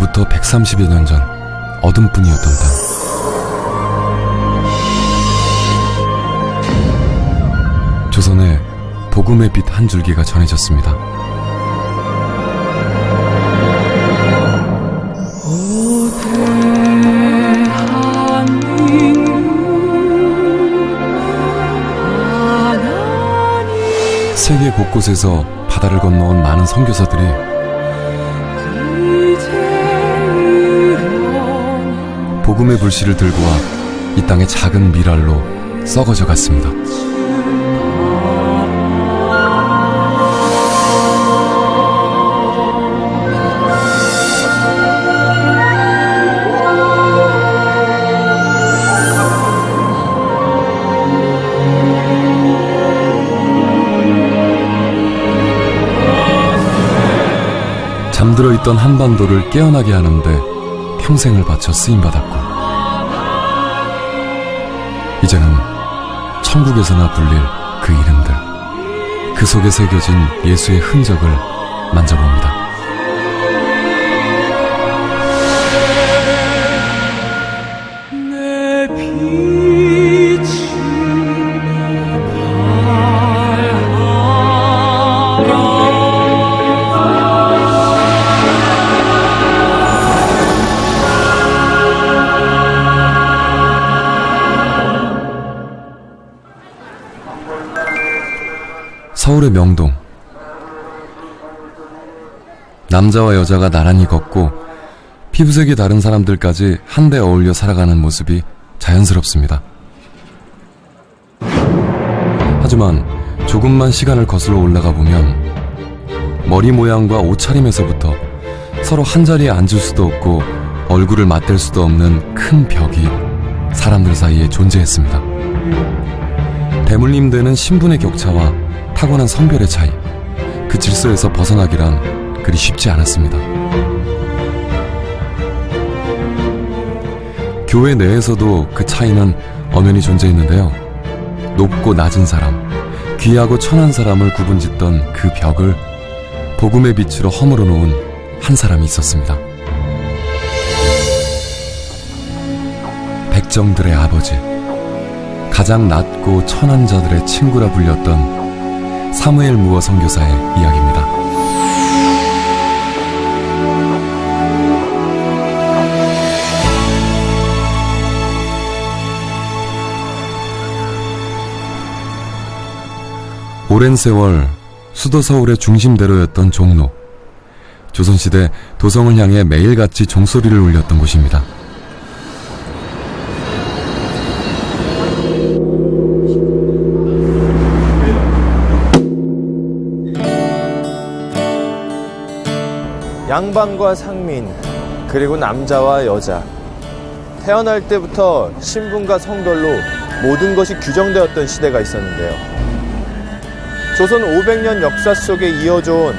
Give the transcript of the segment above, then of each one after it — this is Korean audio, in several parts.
지금으로부터 130여 년 전 어둠뿐이었던 땅. 조선에 복음의 빛 한 줄기가 전해졌습니다. 세계 곳곳에서 바다를 건너온 많은 선교사들이 복음의 불씨를 들고 와 이 땅의 작은 미랄로 썩어져 갔습니다. 잠들어 있던 한반도를 깨어나게 하는데 평생을 바쳐 쓰임받았고, 이제는 천국에서나 불릴 그 이름들, 그 속에 새겨진 예수의 흔적을 만져봅니다. 내 빛을 서울의 명동. 남자와 여자가 나란히 걷고 피부색이 다른 사람들까지 한데 어울려 살아가는 모습이 자연스럽습니다. 하지만 조금만 시간을 거슬러 올라가 보면 머리 모양과 옷차림에서부터 서로 한자리에 앉을 수도 없고 얼굴을 맞댈 수도 없는 큰 벽이 사람들 사이에 존재했습니다. 대물림되는 신분의 격차와 타고난 성별의 차이, 그 질서에서 벗어나기란 그리 쉽지 않았습니다. 교회 내에서도 그 차이는 엄연히 존재했는데요. 높고 낮은 사람, 귀하고 천한 사람을 구분짓던 그 벽을 복음의 빛으로 허물어 놓은 한 사람이 있었습니다. 백정들의 아버지, 가장 낮고 천한 자들의 친구라 불렸던 사무엘 무어 선교사의 이야기입니다. 오랜 세월 수도 서울의 중심대로였던 종로, 조선시대 도성을 향해 매일같이 종소리를 울렸던 곳입니다. 양반과 상민, 그리고 남자와 여자, 태어날 때부터 신분과 성별로 모든 것이 규정되었던 시대가 있었는데요. 조선 500년 역사 속에 이어져온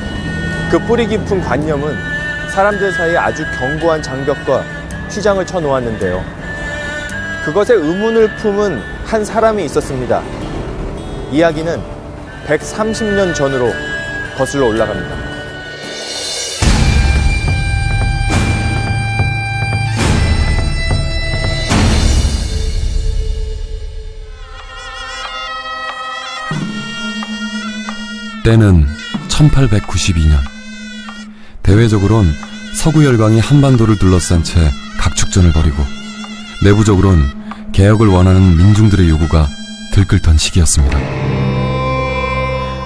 그 뿌리 깊은 관념은 사람들 사이에 아주 견고한 장벽과 휘장을 쳐놓았는데요. 그것에 의문을 품은 한 사람이 있었습니다. 이야기는 130년 전으로 거슬러 올라갑니다. 때는 1892년. 대외적으론 서구 열강이 한반도를 둘러싼 채 각축전을 벌이고, 내부적으론 개혁을 원하는 민중들의 요구가 들끓던 시기였습니다.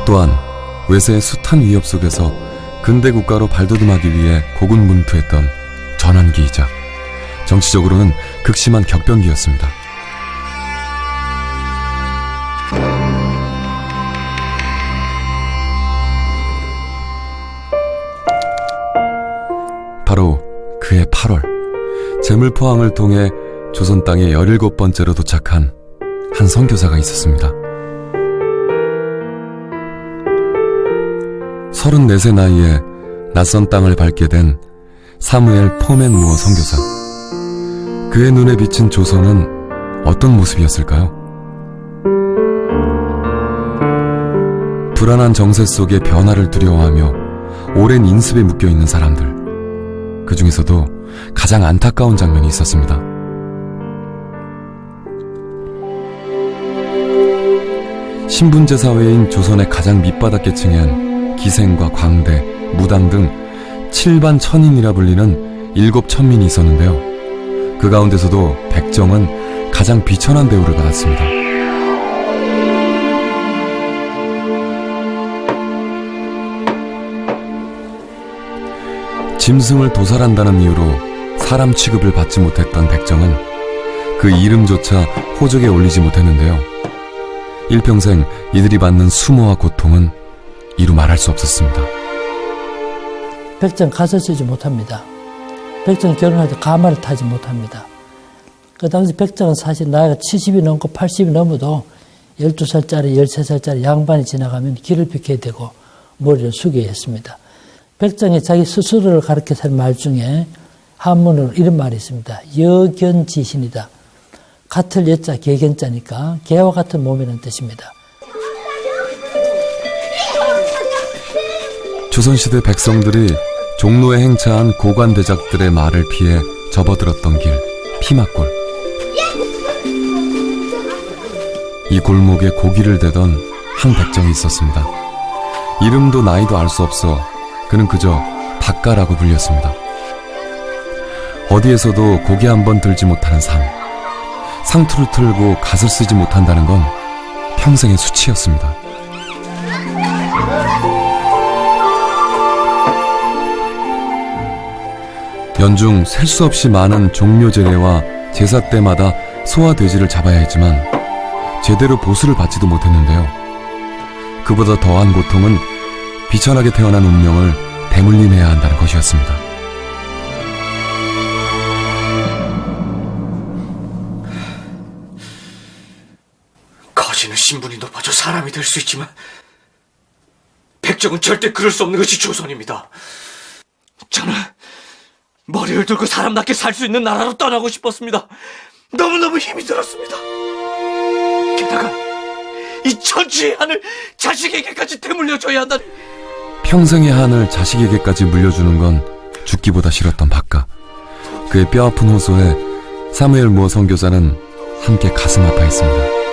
또한 외세의 숱한 위협 속에서 근대 국가로 발돋움하기 위해 고군분투했던 전환기이자 정치적으로는 극심한 격변기였습니다. 바로 그해 8월, 제물포항을 통해 조선 땅에 17번째로 도착한 한 선교사가 있었습니다. 34세 나이에 낯선 땅을 밟게 된 사무엘 포맨 무어 선교사. 그의 눈에 비친 조선은 어떤 모습이었을까요? 불안한 정세 속의 변화를 두려워하며 오랜 인습에 묶여있는 사람들, 그 중에서도 가장 안타까운 장면이 있었습니다. 신분제 사회인 조선의 가장 밑바닥 계층엔 기생과 광대, 무당 등 7반 천인이라 불리는 7천민이 있었는데요. 그 가운데서도 백정은 가장 비천한 대우를 받았습니다. 짐승을 도살한다는 이유로 사람 취급을 받지 못했던 백정은 그 이름조차 호적에 올리지 못했는데요. 일평생 이들이 받는 수모와 고통은 이루 말할 수 없었습니다. 백정 갓을 쓰지 못합니다. 백정 결혼할 때 가마를 타지 못합니다. 그 당시 백정은 사실 나이가 70이 넘고 80이 넘어도 12살짜리, 13살짜리 양반이 지나가면 길을 비켜야 되고 머리를 숙여야 했습니다. 백정이 자기 스스로를 가르쳐서 한 말 중에 한문으로 이런 말이 있습니다. 여견지신이다. 같을 여자, 개견자니까 개와 같은 몸이라는 뜻입니다. 조선시대 백성들이 종로에 행차한 고관대작들의 말을 피해 접어들었던 길, 피막골. 이 골목에 고기를 대던 한 백정이 있었습니다. 이름도 나이도 알 수 없어 그는 그저 박가라고 불렸습니다. 어디에서도 고기 한 번 들지 못하는 삶, 상투를 틀고 갓을 쓰지 못한다는 건 평생의 수치였습니다. 연중 셀 수 없이 많은 종묘 제례와 제사 때마다 소와 돼지를 잡아야 했지만 제대로 보수를 받지도 못했는데요. 그보다 더한 고통은 비천하게 태어난 운명을 대물림해야 한다는 것이었습니다. 거지는 신분이 높아져 사람이 될 수 있지만 백정은 절대 그럴 수 없는 것이 조선입니다. 저는 머리를 들고 사람답게 살 수 있는 나라로 떠나고 싶었습니다. 너무너무 힘이 들었습니다. 게다가 이 천추의 한을 자식에게까지 되물려줘야 한다니. 평생의 한을 자식에게까지 물려주는 건 죽기보다 싫었던 박가. 그의 뼈아픈 호소에 사무엘 무어 선교사는 함께 가슴 아파했습니다.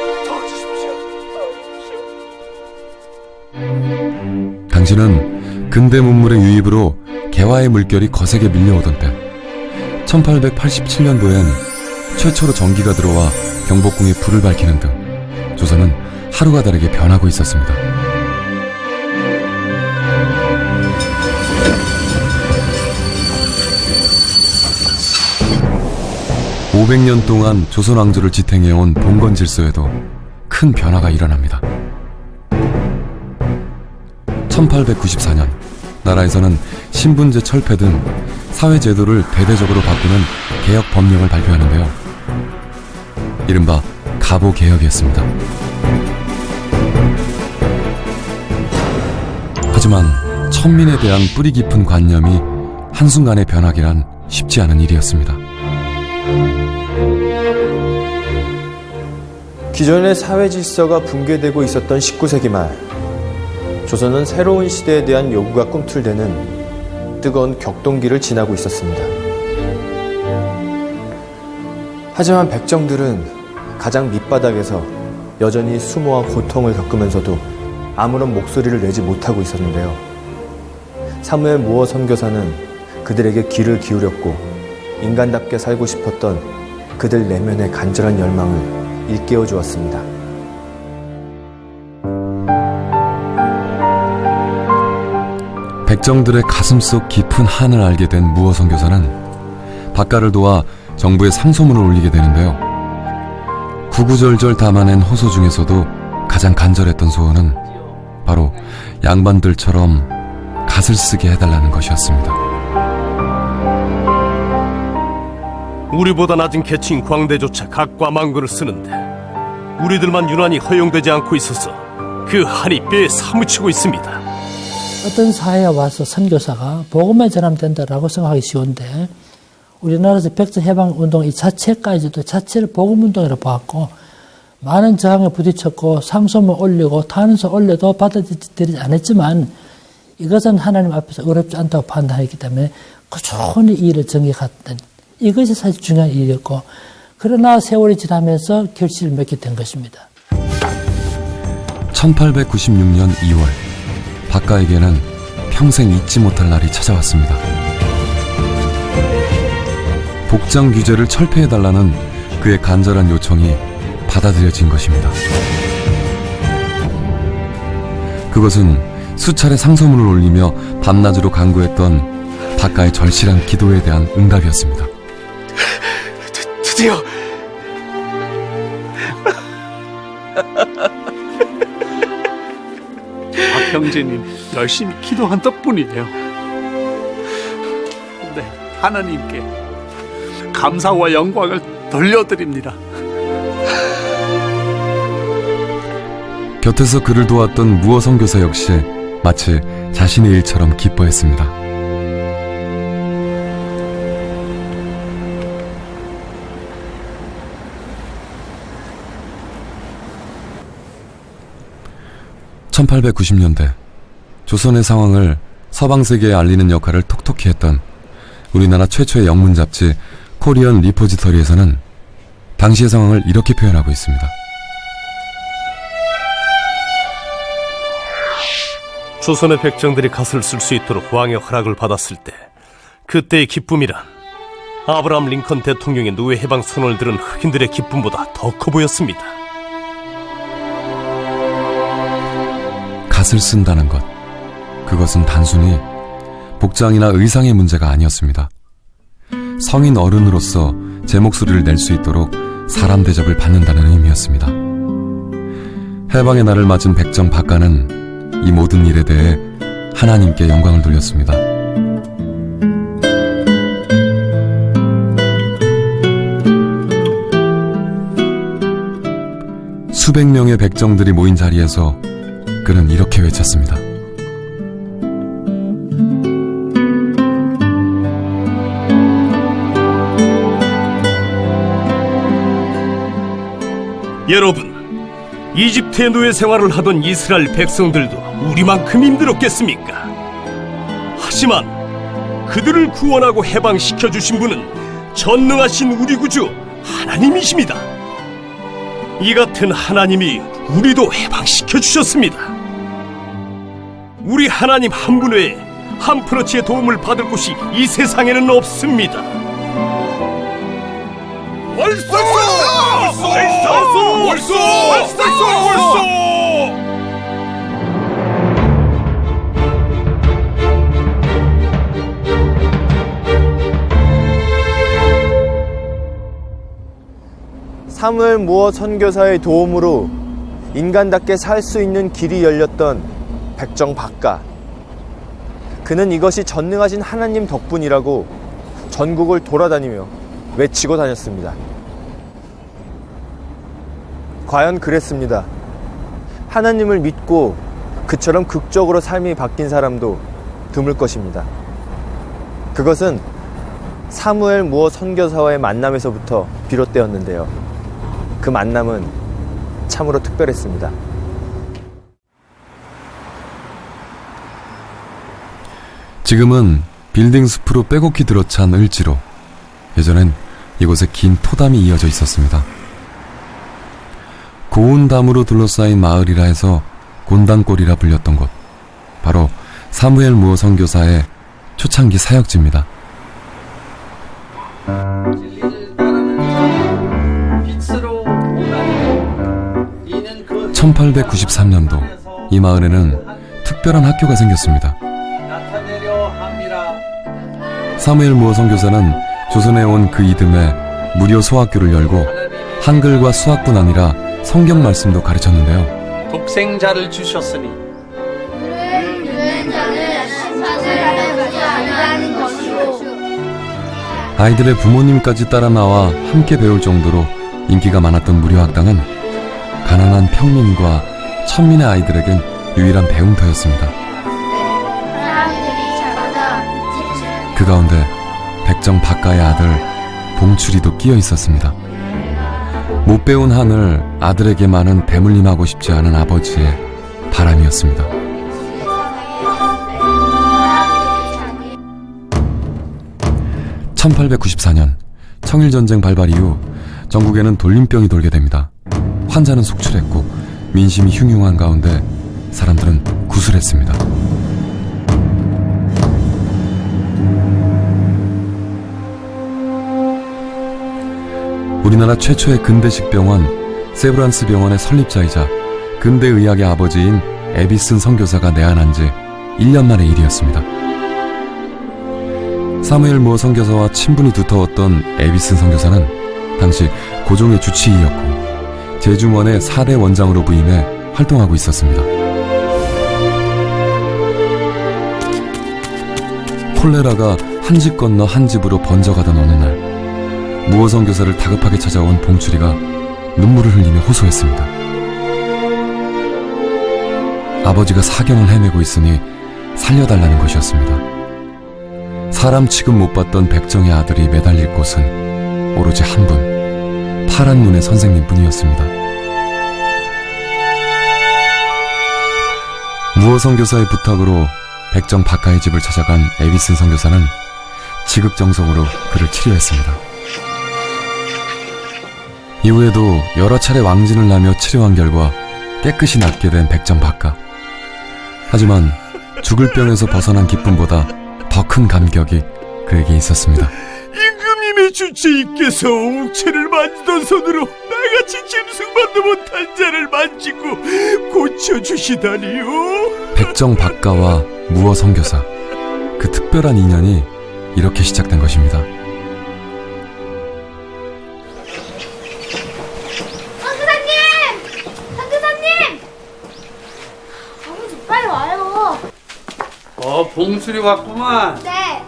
당시는 근대 문물의 유입으로 개화의 물결이 거세게 밀려오던 때 1887년도엔 최초로 전기가 들어와 경복궁에 불을 밝히는 등 조선은 하루가 다르게 변하고 있었습니다. 500년 동안 조선 왕조를 지탱해온 봉건 질서에도 큰 변화가 일어납니다. 1894년 나라에서는 신분제 철폐 등 사회제도를 대대적으로 바꾸는 개혁 법령을 발표하는데요. 이른바 가보개혁이었습니다. 하지만 천민에 대한 뿌리 깊은 관념이 한순간의 변화기란 쉽지 않은 일이었습니다. 기존의 사회 질서가 붕괴되고 있었던 19세기 말, 조선은 새로운 시대에 대한 요구가 꿈틀대는 뜨거운 격동기를 지나고 있었습니다. 하지만 백정들은 가장 밑바닥에서 여전히 수모와 고통을 겪으면서도 아무런 목소리를 내지 못하고 있었는데요. 사무엘 무어 선교사는 그들에게 귀를 기울였고 인간답게 살고 싶었던 그들 내면의 간절한 열망을 일깨워 주었습니다. 백정들의 가슴속 깊은 한을 알게 된 무어 선교사는 박가를 도와 정부에 상소문을 올리게 되는데요. 구구절절 담아낸 호소 중에서도 가장 간절했던 소원은 바로 양반들처럼 갓을 쓰게 해달라는 것이었습니다. 우리보다 낮은 계층 광대조차 각과 망군을 쓰는데 우리들만 유난히 허용되지 않고 있어서 그 한이 뼈에 사무치고 있습니다. 어떤 사회에 와서 선교사가 복음만 전하면 된다라고 생각하기 쉬운데 우리나라에서 백정해방운동 이 자체까지도 자체를 복음운동이라고 보았고 많은 저항에 부딪혔고 상소문 올리고 탄원서 올려도 받아들이지 않았지만 이것은 하나님 앞에서 어렵지 않다고 판단했기 때문에 꾸준히 일을 정해갔던 이것이 사실 중요한 일이었고 그러나 세월이 지나면서 결실을 맺게 된 것입니다. 1896년 2월 박가에게는 평생 잊지 못할 날이 찾아왔습니다. 복장 규제를 철폐해달라는 그의 간절한 요청이 받아들여진 것입니다. 그것은 수차례 상소문을 올리며 밤낮으로 간구했던 박가의 절실한 기도에 대한 응답이었습니다. 드디어 박형제님 열심히 기도한 덕분이에요. 네, 하나님께 감사와 영광을 돌려드립니다. 곁에서 그를 도왔던 무어 선교사 역시 마치 자신의 일처럼 기뻐했습니다. (1890년대) 조선의 상황을 서방 세계에 알리는 역할을 톡톡히 했던 우리나라 최초의 영문 잡지 코리언 리포지터리에서는 당시의 상황을 이렇게 표현하고 있습니다. 조선의 백정들이 갓을 쓸 수 있도록 왕의 허락을 받았을 때 그때의 기쁨이란 아브라함 링컨 대통령의 노예 해방 선언을 들은 흑인들의 기쁨보다 더 커 보였습니다. 갓을 쓴다는 것, 그것은 단순히 복장이나 의상의 문제가 아니었습니다. 성인 어른으로서 제 목소리를 낼 수 있도록 사람 대접을 받는다는 의미였습니다. 해방의 날을 맞은 백정 박가는 이 모든 일에 대해 하나님께 영광을 돌렸습니다. 수백 명의 백정들이 모인 자리에서 그는 이렇게 외쳤습니다. 여러분, 이집트의 노예 생활을 하던 이스라엘 백성들도 우리만큼 힘들었겠습니까? 하지만 그들을 구원하고 해방시켜 주신 분은 전능하신 우리 구주 하나님이십니다. 이 같은 하나님이 우리도 해방시켜 주셨습니다. 우리 하나님 한 분 외에 한 프로치의 도움을 받을 곳이 이 세상에는 없습니다. 사무엘 무어 선교사의 도움으로 인간답게 살 수 있는 길이 열렸던 백정 박가. 그는 이것이 전능하신 하나님 덕분이라고 전국을 돌아다니며 외치고 다녔습니다. 과연 그랬습니다. 하나님을 믿고 그처럼 극적으로 삶이 바뀐 사람도 드물 것입니다. 그것은 사무엘 무어 선교사와의 만남에서부터 비롯되었는데요. 그 만남은 참으로 특별했습니다. 지금은 빌딩 숲으로 빼곡히 들어찬 을지로, 예전엔 이곳에 긴 토담이 이어져 있었습니다. 고운 담으로 둘러싸인 마을이라 해서 곤단골이라 불렸던 곳, 바로 사무엘 무어 선교사의 초창기 사역지입니다. 1893년도 이 마을에는 특별한 학교가 생겼습니다. 사무엘 무어 선교사는 조선에 온 그 이듬해 무료 소학교를 열고 한글과 수학뿐 아니라 성경 말씀도 가르쳤는데요. 독생자를 주셨으니 유행자는 신사를 하지 않는 것이요. 아이들의 부모님까지 따라 나와 함께 배울 정도로 인기가 많았던 무료학당은 가난한 평민과 천민의 아이들에겐 유일한 배움터였습니다. 사람들이 잡아다 그 가운데 백정 박가의 아들 봉출이도 끼어 있었습니다. 못 배운 한을 아들에게만은 대물림하고 싶지 않은 아버지의 바람이었습니다. 1894년 청일전쟁 발발 이후 전국에는 돌림병이 돌게 됩니다. 환자는 속출했고 민심이 흉흉한 가운데 사람들은 구술했습니다. 우리나라 최초의 근대식 병원 세브란스 병원의 설립자이자 근대의학의 아버지인 에비슨 선교사가 내한한 지 1년 만의 일이었습니다. 사무엘 무어 선교사와 친분이 두터웠던 에비슨 선교사는 당시 고종의 주치의였고 제중원의 4대 원장으로 부임해 활동하고 있었습니다. 콜레라가 한 집 건너 한 집으로 번져가던 어느 날 무어 선교사를 다급하게 찾아온 봉추리가 눈물을 흘리며 호소했습니다. 아버지가 사경을 헤매고 있으니 살려달라는 것이었습니다. 사람 취급 못 받던 백정의 아들이 매달릴 곳은 오로지 한 분, 파란 눈의 선생님뿐이었습니다. 무어 선교사의 부탁으로 백정 박가의 집을 찾아간 에비슨 선교사는 지극정성으로 그를 치료했습니다. 이후에도 여러 차례 왕진을 하며 치료한 결과 깨끗이 낫게 된 백정 박가. 하지만 죽을 병에서 벗어난 기쁨보다 더 큰 감격이 그에게 있었습니다. 임금님의 주치의께서 옥체를 만지던 손으로 나같이 짐승만도 못한 자를 만지고 고쳐주시다니요. 백정 박가와 무어 선교사, 그 특별한 인연이 이렇게 시작된 것입니다. 선교사님! 빨리 와요. 봉수리 왔구만. 네.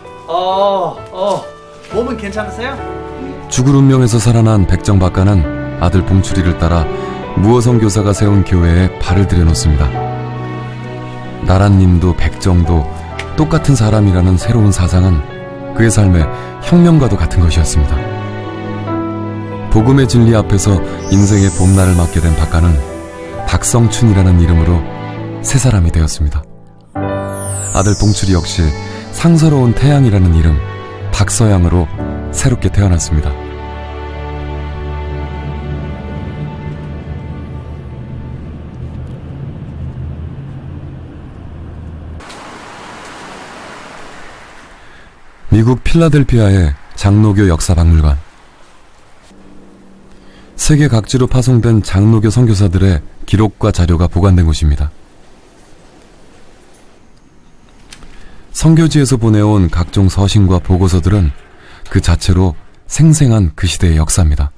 몸은 괜찮으세요? 죽을 운명에서 살아난 백정 박가는 아들 봉추리를 따라 무어 선교사가 세운 교회에 발을 들여놓습니다. 나란님도 백정도 똑같은 사람이라는 새로운 사상은 그의 삶의 혁명과도 같은 것이었습니다. 복음의 진리 앞에서 인생의 봄날을 맞게 된 박가는 박성춘이라는 이름으로 새 사람이 되었습니다. 아들 봉추리 역시 상서로운 태양이라는 이름 박서양으로 새롭게 태어났습니다. 미국 필라델피아의 장로교 역사박물관. 세계 각지로 파송된 장로교 선교사들의 기록과 자료가 보관된 곳입니다. 선교지에서 보내온 각종 서신과 보고서들은 그 자체로 생생한 그 시대의 역사입니다.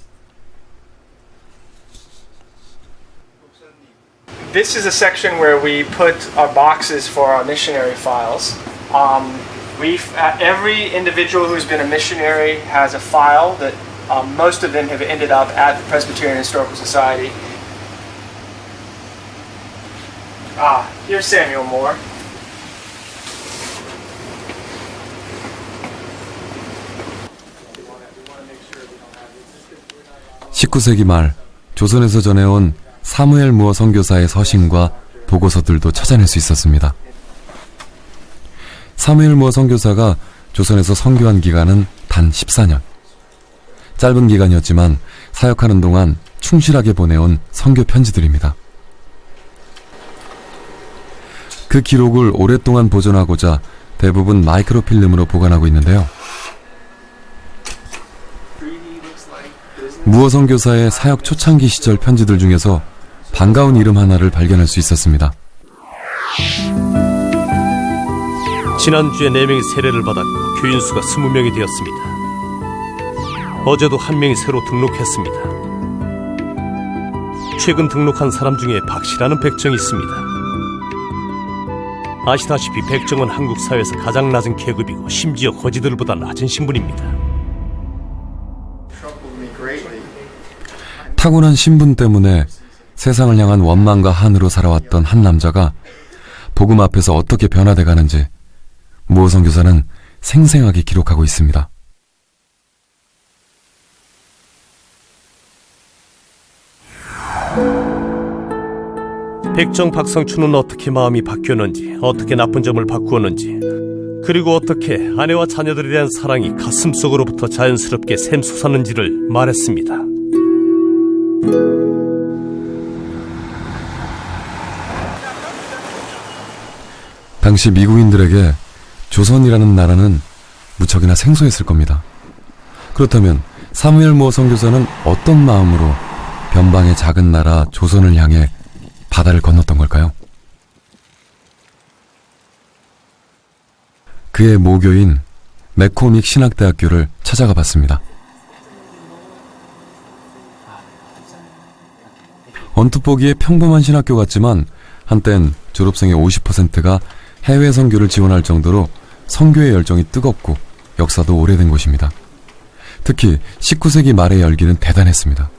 This is a section where we put our boxes for our missionary files. Every individual who's been a missionary has a file that most of them have ended up at the Presbyterian Historical Society. Here's Samuel Moore. 19세기 말 조선에서 전해온 사무엘 무어 선교사의 서신과 보고서들도 찾아낼 수 있었습니다. 사무엘 무어 선교사가 조선에서 선교한 기간은 단 14년. 짧은 기간이었지만 사역하는 동안 충실하게 보내온 선교 편지들입니다. 그 기록을 오랫동안 보존하고자 대부분 마이크로필름으로 보관하고 있는데요. 무어 선교사의 사역 초창기 시절 편지들 중에서 반가운 이름 하나를 발견할 수 있었습니다. 지난주에 4명이 세례를 받았고 교인 수가 20명이 되었습니다. 어제도 1명이 새로 등록했습니다. 최근 등록한 사람 중에 박씨라는 백정이 있습니다. 아시다시피 백정은 한국 사회에서 가장 낮은 계급이고 심지어 거지들보다 낮은 신분입니다. 타고난 신분 때문에 세상을 향한 원망과 한으로 살아왔던 한 남자가 복음 앞에서 어떻게 변화돼 가는지 무어 선교사는 생생하게 기록하고 있습니다. 백정 박성춘은 어떻게 마음이 바뀌었는지, 어떻게 나쁜 점을 바꾸었는지 그리고 어떻게 아내와 자녀들에 대한 사랑이 가슴속으로부터 자연스럽게 샘솟았는지를 말했습니다. 당시 미국인들에게 조선이라는 나라는 무척이나 생소했을 겁니다. 그렇다면 사무엘 무어 선교사는 어떤 마음으로 변방의 작은 나라 조선을 향해 바다를 건넜던 걸까요? 그의 모교인 맥코믹 신학대학교를 찾아가 봤습니다. 언뜻 보기에 평범한 신학교 같지만 한땐 졸업생의 50%가 해외 선교를 지원할 정도로 선교의 열정이 뜨겁고 역사도 오래된 곳입니다. 특히 19세기 말의 열기는 대단했습니다.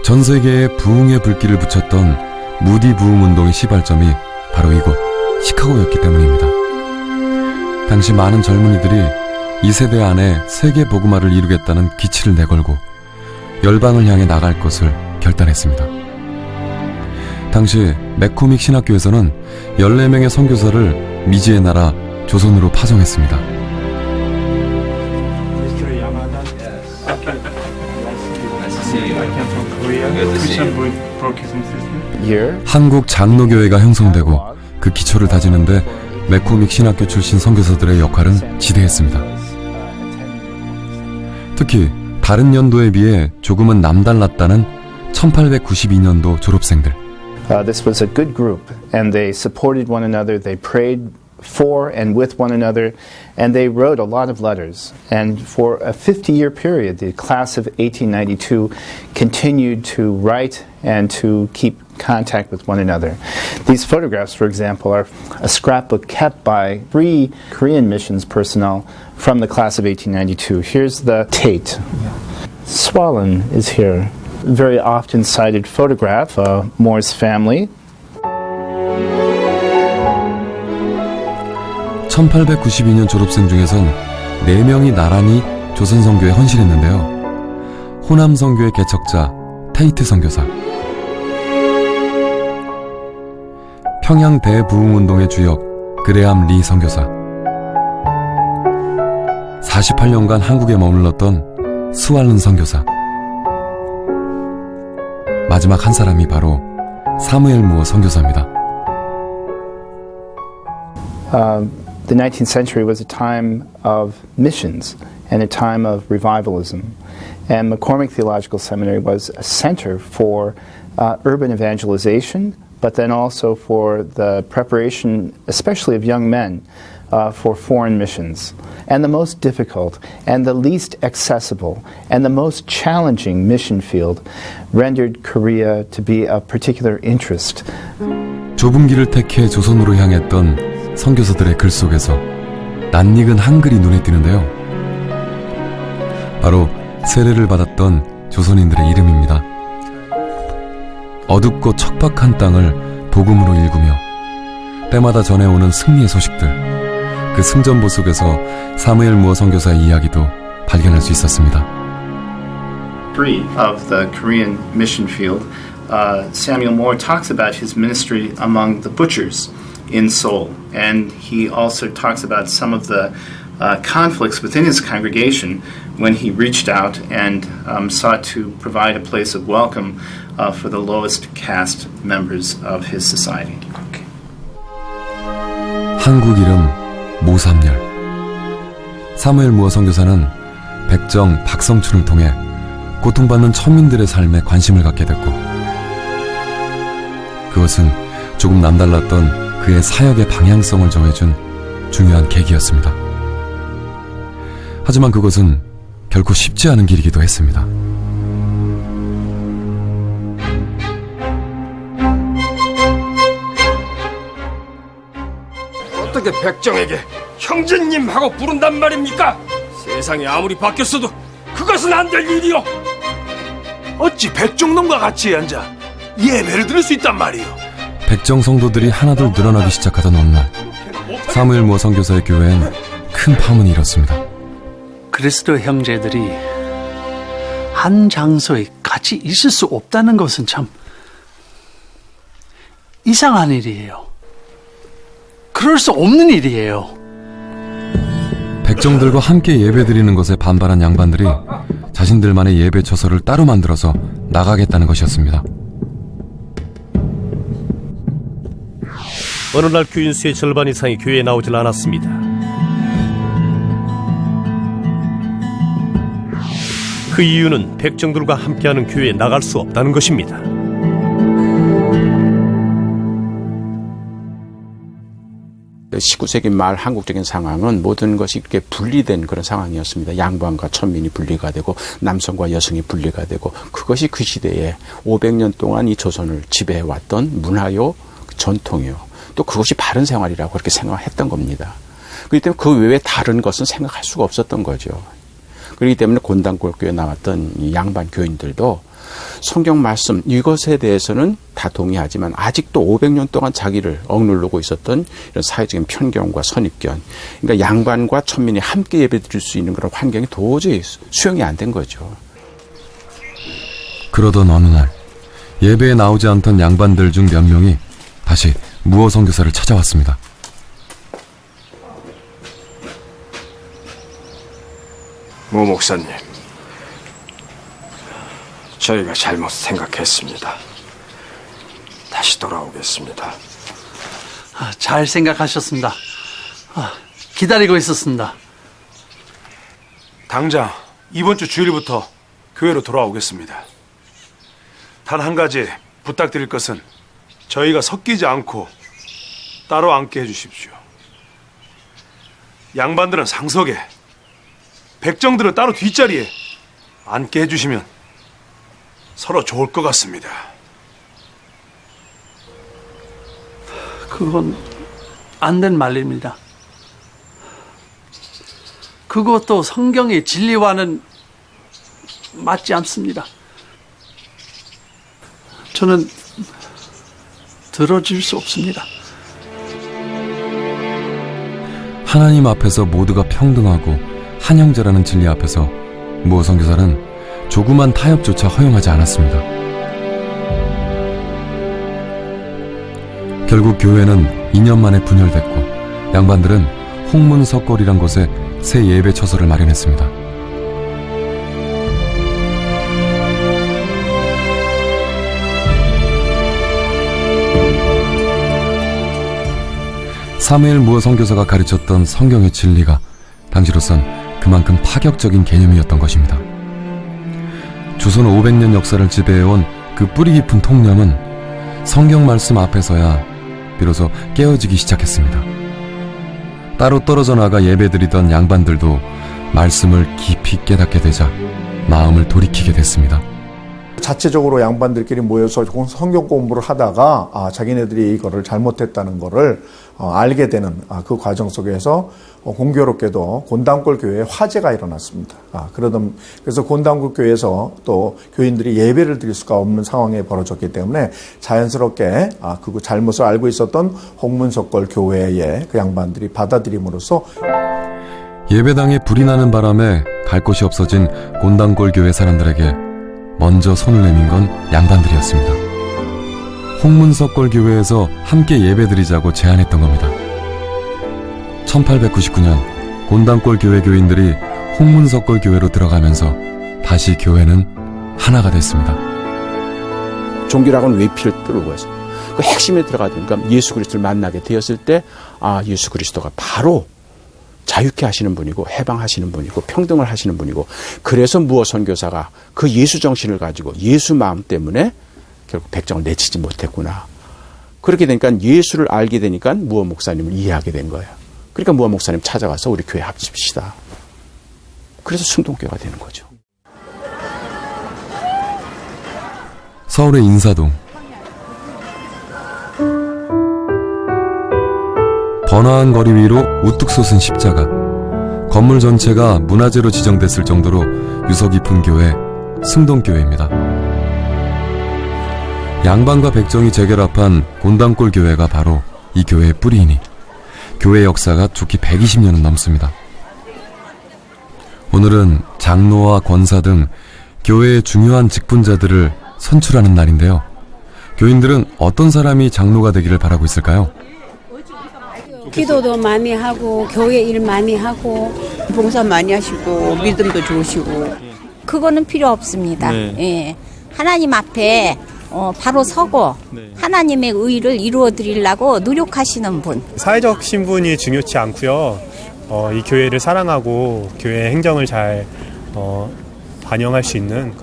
전 세계에 부흥의 불길을 붙였던 무디 부흥 운동의 시발점이 바로 이곳 시카고였기 때문입니다. 당시 많은 젊은이들이 이 세대 안에 세계 복음화를 이루겠다는 기치를 내걸고 열방을 향해 나갈 것을 결단했습니다. 당시 맥코믹 신학교에서는 14명의 선교사를 미지의 나라 조선으로 파송했습니다. 한국 장로교회가 형성되고 그 기초를 다지는데 맥코믹 신학교 출신 선교사들의 역할은 지대했습니다. 특히 다른 연도에 비해 조금은 남달랐다는 1892년도 졸업생들. This was a good group, and they supported one another. They prayed for and with one another, and they wrote a lot of letters. And for a 50-year period, the class of 1892 continued to write and to keep contact with one another. These photographs, for example, are a scrapbook kept by 3 Korean missions personnel from the class of 1892. Here's the Tate. Swollen is here. Very often cited photograph, Moore's family. 1892년 졸업생 중에선 4명이 나란히 조선선교에 헌신했는데요. 호남선교의 개척자 테이트 선교사, 평양 대부흥운동의 주역 그레암 리 선교사, 48년간 한국에 머물렀던 스왈른 선교사, 마지막 한 사람이 바로 사무엘 무어 선교사입니다. The 19th century was a time of missions and a time of revivalism. And McCormick Theological Seminary was a center for urban evangelization, but then also for the preparation, especially of young men, for foreign missions. And the most difficult and the least accessible and the most challenging mission field rendered Korea to be of particular interest. 좁은 길을 택해 조선으로 향했던 선교사들의 글 속에서 낯익은 한글이 눈에 띄는데요. 바로 세례를 받았던 조선인들의 이름입니다. 어둡고 척박한 땅을 복음으로 일구며 때마다 전해오는 승리의 소식들, 그 승전보 속에서 사무엘 무어 선교사의 이야기도 발견할 수 있었습니다. 3 of the Korean mission field, Samuel Moore talks about his ministry among the butchers in Seoul, and he also talks about some of the conflicts within his congregation when he reached out and sought to provide a place of welcome for the lowest caste members of his society. 한국 이름 모삼열. 사무엘 무어 선교사는 백정 박성춘을 통해 고통받는 천민들의 삶에 관심을 갖게 됐고, 그것은 조금 남달랐던 그의 사역의 방향성을 정해준 중요한 계기였습니다. 하지만 그것은 결코 쉽지 않은 길이기도 했습니다. 어떻게 백정에게 형제님 하고 부른단 말입니까? 세상이 아무리 바뀌었어도 그것은 안 될 일이요. 어찌 백정놈과 같이 앉아 예배를 드릴 수 있단 말이오. 백정 성도들이 하나둘 늘어나기 시작하던 어느 날, 사무엘 무어 선교사의 교회엔 큰 파문이 일었습니다. 그리스도 형제들이 한 장소에 같이 있을 수 없다는 것은 참 이상한 일이에요. 그럴 수 없는 일이에요. 백정들과 함께 예배드리는 것에 반발한 양반들이 자신들만의 예배 처소를 따로 만들어서 나가겠다는 것이었습니다. 어느 날 교인 수의 절반 이상이 교회에 나오질 않았습니다. 그 이유는 백정들과 함께하는 교회에 나갈 수 없다는 것입니다. 19세기 말 한국적인 상황은 모든 것이 이렇게 분리된 그런 상황이었습니다. 양반과 천민이 분리가 되고 남성과 여성이 분리가 되고, 그것이 그 시대에 500년 동안 이 조선을 지배해왔던 문화요, 전통이요, 또 그것이 바른 생활이라고 그렇게 생각했던 겁니다. 그렇기 때문에 그 외에 다른 것은 생각할 수가 없었던 거죠. 그렇기 때문에 곤단골교에 나왔던 이 양반 교인들도 성경 말씀 이것에 대해서는 다 동의하지만 아직도 500년 동안 자기를 억누르고 있었던 이런 사회적인 편견과 선입견, 그러니까 양반과 천민이 함께 예배드릴 수 있는 그런 환경이 도저히 수용이 안 된 거죠. 그러던 어느 날 예배에 나오지 않던 양반들 중 몇 명이 다시 무어 선교사를 찾아왔습니다. 무 목사님, 저희가 잘못 생각했습니다. 다시 돌아오겠습니다. 잘 생각하셨습니다. 기다리고 있었습니다. 당장 이번 주 주일부터 교회로 돌아오겠습니다. 단 한 가지 부탁드릴 것은 저희가 섞이지 않고 따로 앉게 해주십시오. 양반들은 상석에, 백정들은 따로 뒷자리에 앉게 해주시면 서로 좋을 것 같습니다. 그건 안 된 말입니다. 그것도 성경의 진리와는 맞지 않습니다. 저는 들어줄 수 없습니다. 하나님 앞에서 모두가 평등하고 한 형제라는 진리 앞에서 무어 선교사는 조그만 타협조차 허용하지 않았습니다. 결국 교회는 2년 만에 분열됐고 양반들은 홍문석골이란 곳에 새 예배 처소를 마련했습니다. 사무엘 무어 선교사가 가르쳤던 성경의 진리가 당시로선 그만큼 파격적인 개념이었던 것입니다. 조선 500년 역사를 지배해온 그 뿌리 깊은 통념은 성경 말씀 앞에서야 비로소 깨어지기 시작했습니다. 따로 떨어져 나가 예배드리던 양반들도 말씀을 깊이 깨닫게 되자 마음을 돌이키게 됐습니다. 자체적으로 양반들끼리 모여서 성경 공부를 하다가 자기네들이 이거를 잘못했다는 거를 알게 되는 그 과정 속에서 공교롭게도 곤단골 교회에 화재가 일어났습니다. 그래서 곤단골 교회에서 또 교인들이 예배를 드릴 수가 없는 상황에 벌어졌기 때문에 자연스럽게 그 잘못을 알고 있었던 홍문석골 교회의 그 양반들이 받아들임으로써 예배당에 불이 나는 바람에 갈 곳이 없어진 곤단골 교회 사람들에게 먼저 손을 내민 건 양반들이었습니다. 홍문석골 교회에서 함께 예배드리자고 제안했던 겁니다. 1899년 곤단골 교회 교인들이 홍문석골 교회로 들어가면서 다시 교회는 하나가 됐습니다. 종교라고는 외피를 뚫고 해서 그 핵심에 들어가니까 예수 그리스도를 만나게 되었을 때 예수 그리스도가 바로 자유케 하시는 분이고 해방하시는 분이고 평등을 하시는 분이고, 그래서 무어 선교사가 그 예수 정신을 가지고 예수 마음 때문에 결국 백정을 내치지 못했구나. 그렇게 되니까 예수를 알게 되니까 무어 목사님을 이해하게 된 거예요. 그러니까 무어 목사님 찾아가서 우리 교회 합칩시다. 그래서 승동교회가 되는 거죠. 서울의 인사동. 번화한 거리 위로 우뚝 솟은 십자가. 건물 전체가 문화재로 지정됐을 정도로 유서 깊은 교회, 승동교회입니다. 양반과 백정이 재결합한 곤단골 교회가 바로 이 교회의 뿌리이니 교회 역사가 좋기 120년은 넘습니다. 오늘은 장로와 권사 등 교회의 중요한 직분자들을 선출하는 날인데요. 교인들은 어떤 사람이 장로가 되기를 바라고 있을까요? 기도도 많이 하고 교회 일 많이 하고 봉사 많이 하시고 믿음도 좋으시고. 그거는 필요 없습니다. 네. 예. 하나님 앞에 바로 서고 하나님의 의를 이루어 드리려고 노력하시는 분. 사회적 신분이 중요치 않고요. 이 교회를 사랑하고 교회 행정을 잘 반영할 수 있는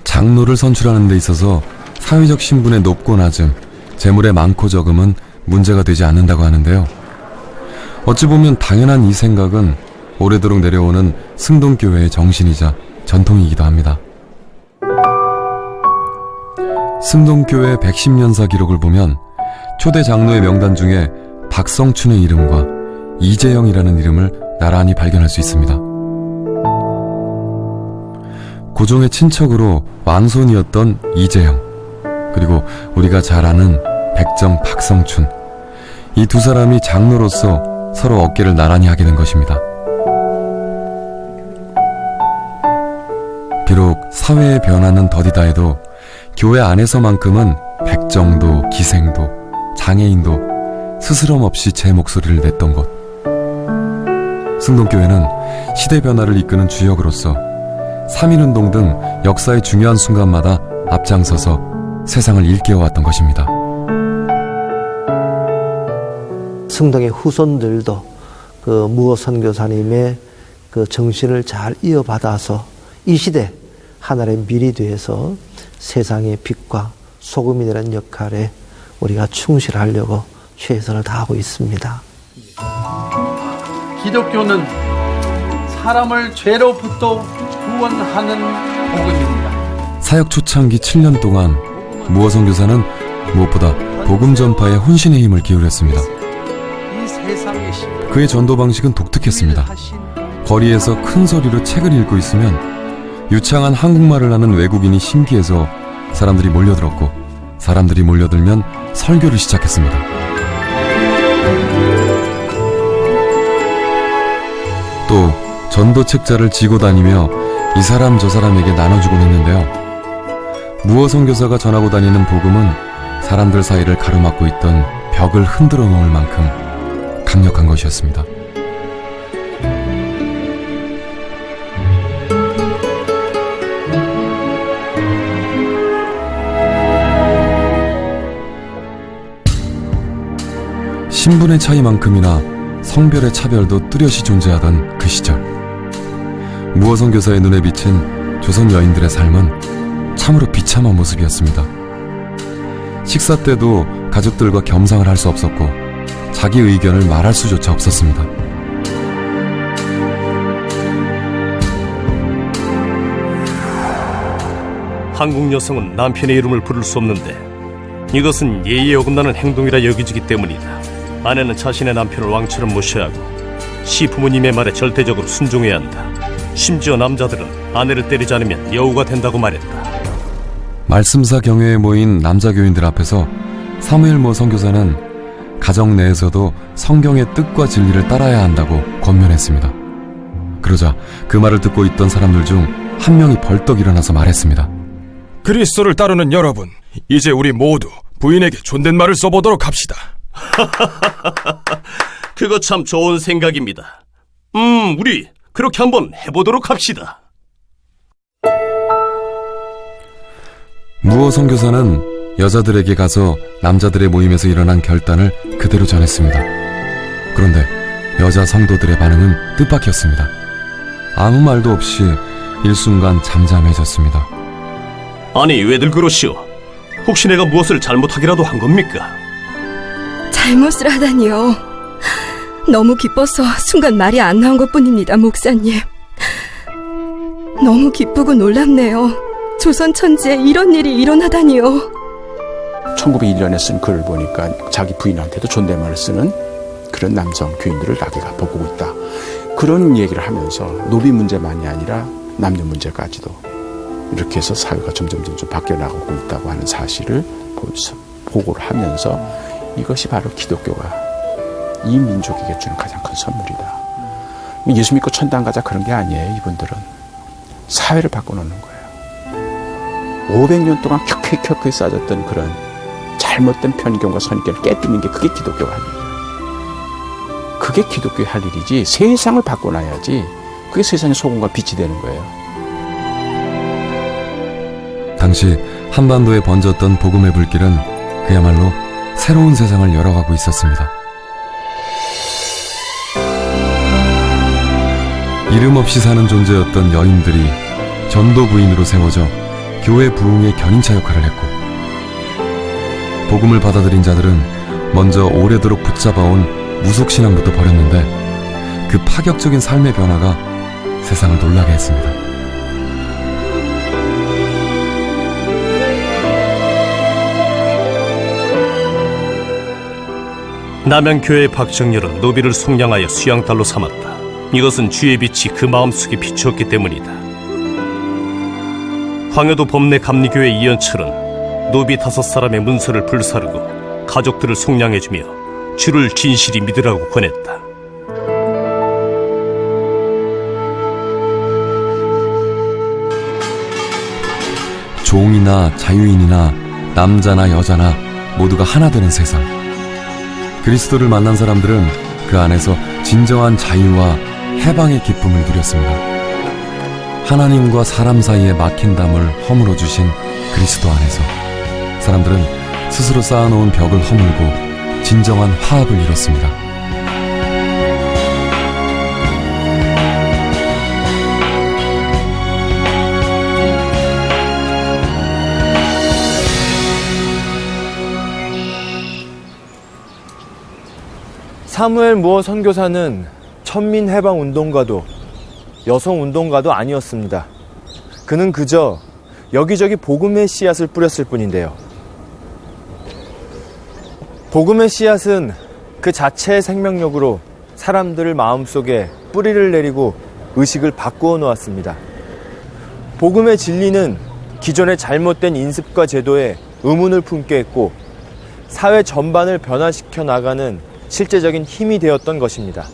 장로를 선출하는 데 있어서 사회적 신분의 높고 낮음, 재물의 많고 적음은 문제가 되지 않는다고 하는데요. 어찌 보면 당연한 이 생각은 오래도록 내려오는 승동교회의 정신이자 전통이기도 합니다. 승동교회 110년사 기록을 보면 초대 장로의 명단 중에 박성춘의 이름과 이재영이라는 이름을 나란히 발견할 수 있습니다. 고종의 친척으로 왕손이었던 이재영, 그리고 우리가 잘 아는 백정 박성춘, 이 두 사람이 장로로서 서로 어깨를 나란히 하게 된 것입니다. 비록 사회의 변화는 더디다 해도 교회 안에서만큼은 백정도, 기생도, 장애인도 스스럼 없이 제 목소리를 냈던 곳. 승동교회는 시대 변화를 이끄는 주역으로서 3.1운동 등 역사의 중요한 순간마다 앞장서서 세상을 일깨워왔던 것입니다. 승동의 후손들도 그 무어 선교사님의 그 정신을 잘 이어받아서 이 시대 하나의 밀이 되어서 세상의 빛과 소금이 되는 역할에 우리가 충실하려고 최선을 다하고 있습니다. 기독교는 사람을 죄로부터 구원하는 복음입니다. 사역 초창기 7년 동안 무어 선교사는 무엇보다 복음 전파에 혼신의 힘을 기울였습니다. 그의 전도 방식은 독특했습니다. 거리에서 큰 소리로 책을 읽고 있으면 유창한 한국말을 하는 외국인이 신기해서 사람들이 몰려들었고, 사람들이 몰려들면 설교를 시작했습니다. 또 전도 책자를 지고 다니며 이 사람 저 사람에게 나눠주곤 했는데요. 무어 선교사가 전하고 다니는 복음은 사람들 사이를 가로막고 있던 벽을 흔들어 놓을 만큼 강력한 것이었습니다. 신분의 차이만큼이나 성별의 차별도 뚜렷이 존재하던 그 시절, 무어 선교사의 눈에 비친 조선 여인들의 삶은 참으로 비참한 모습이었습니다. 식사 때도 가족들과 겸상을 할 수 없었고 자기 의견을 말할 수조차 없었습니다. 한국 여성은 남편의 이름을 부를 수 없는데 이것은 예의에 어긋나는 행동이라 여겨지기 때문이다. 아내는 자신의 남편을 왕처럼 모셔야 하고 시부모님의 말에 절대적으로 순종해야 한다. 심지어 남자들은 아내를 때리지 않으면 여우가 된다고 말했다. 말씀사 경회에 모인 남자 교인들 앞에서 사무엘 무어 선교사는 가정 내에서도 성경의 뜻과 진리를 따라야 한다고 권면했습니다. 그러자 그 말을 듣고 있던 사람들 중 한 명이 벌떡 일어나서 말했습니다. 그리스도를 따르는 여러분, 이제 우리 모두 부인에게 존댓말을 써보도록 합시다. 그거 참 좋은 생각입니다. 우리 그렇게 한번 해보도록 합시다. 무어 선교사는 여자들에게 가서 남자들의 모임에서 일어난 결단을 그대로 전했습니다. 그런데 여자 성도들의 반응은 뜻밖이었습니다. 아무 말도 없이 일순간 잠잠해졌습니다. 아니, 왜들 그러시오? 혹시 내가 무엇을 잘못하기라도 한 겁니까? 잘못을 하다니요. 너무 기뻐서 순간 말이 안 나온 것뿐입니다, 목사님. 너무 기쁘고 놀랍네요. 조선 천지에 이런 일이 일어나다니요. 1901년에 쓴 글을 보니까 자기 부인한테도 존댓말을 쓰는 그런 남성 교인들을 자기가 보고 있다. 그런 얘기를 하면서 노비 문제만이 아니라 남녀 문제까지도 이렇게 해서 사회가 점점 바뀌어 나가고 있다고 하는 사실을 보고를 하면서 이것이 바로 기독교가 이 민족에게 주는 가장 큰 선물이다. 예수 믿고 천당 가자 그런 게 아니에요. 이분들은 사회를 바꿔놓는 거예요. 500년 동안 켜켜이 쌓아졌던 그런 잘못된 편견과 선입견을 깨뜨리는 게 그게 기독교가 할 일이야. 그게 기독교의 할 일이지 세상을 바꿔놔야지 그게 세상의 소금과 빛이 되는 거예요. 당시 한반도에 번졌던 복음의 불길은 그야말로 새로운 세상을 열어가고 있었습니다. 이름 없이 사는 존재였던 여인들이 전도 부인으로 세워져 교회 부흥의 견인차 역할을 했고, 복음을 받아들인 자들은 먼저 오래도록 붙잡아온 무속신앙부터 버렸는데 그 파격적인 삶의 변화가 세상을 놀라게 했습니다. 남양교회 박정렬은 노비를 속량하여 수양딸로 삼았다. 이것은 주의 빛이 그 마음속에 비추었기 때문이다. 황해도 범내 감리교회 이연철은 노비 5사람의 문서를 불사르고 가족들을 속량해주며 주를 진실이 믿으라고 권했다. 종이나 자유인이나 남자나 여자나 모두가 하나 되는 세상. 그리스도를 만난 사람들은 그 안에서 진정한 자유와 해방의 기쁨을 누렸습니다. 하나님과 사람 사이에 막힌 담을 허물어 주신 그리스도 안에서 사람들은 스스로 쌓아놓은 벽을 허물고 진정한 화합을 이뤘습니다. 사무엘 무어 선교사는 천민해방운동가도 여성운동가도 아니었습니다. 그는 그저 여기저기 복음의 씨앗을 뿌렸을 뿐인데요. 복음의 씨앗은 그 자체의 생명력으로 사람들을 마음속에 뿌리를 내리고 의식을 바꾸어 놓았습니다. 복음의 진리는 기존의 잘못된 인습과 제도에 의문을 품게 했고 사회 전반을 변화시켜 나가는 실제적인 힘이 되었던 것입니다.